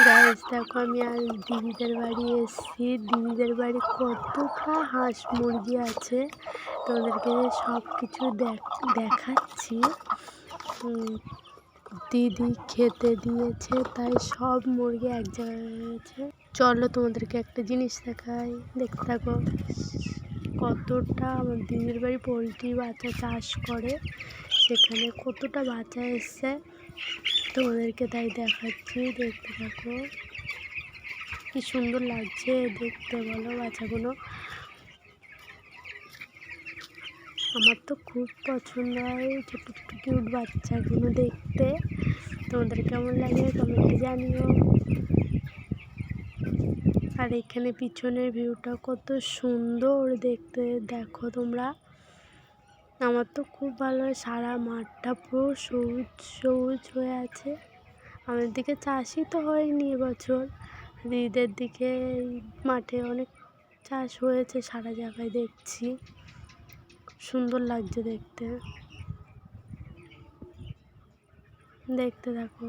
Guys দেখো, আমি আজ দিদিদের বাড়ি এসেছি। দিদিদের বাড়ি কতটা হাঁস মুরগি আছে তোমাদেরকে সব কিছু দেখাচ্ছি। দিদি খেতে দিয়েছে, তাই সব মুরগি এক জায়গায় রয়েছে। চলো তোমাদেরকে একটা জিনিস দেখাই, দেখতে থাকো। কতটা আমার দিদির বাড়ি পোলট্রি বাচ্চা চাষ করে, সেখানে কতটা বাচ্চা এসছে তোমাদেরকে তাই দেখাচ্ছি, দেখতে থাকো। কি সুন্দর লাগছে দেখতে বলো বাচ্চাগুলো। আমার তো খুব পছন্দ হয় ছোটো ছোটো কিউট বাচ্চাগুলো দেখতে। তোমাদের কেমন লাগে কমেন্টে জানিও। আর এখানে পিছনের ভিউটা কত সুন্দর দেখতে, দেখো তোমরা। আমার তো খুব ভালো হয়, সারা মাঠটা পুরো সবুজ সবুজ হয়ে আছে। আমাদের দিকে চাষই তো হয়নি এবছর, দিদিদের দিকে মাঠে অনেক চাষ হয়েছে, সারা জায়গায় দেখছি। সুন্দর লাগছে দেখতে, দেখতে থাকো।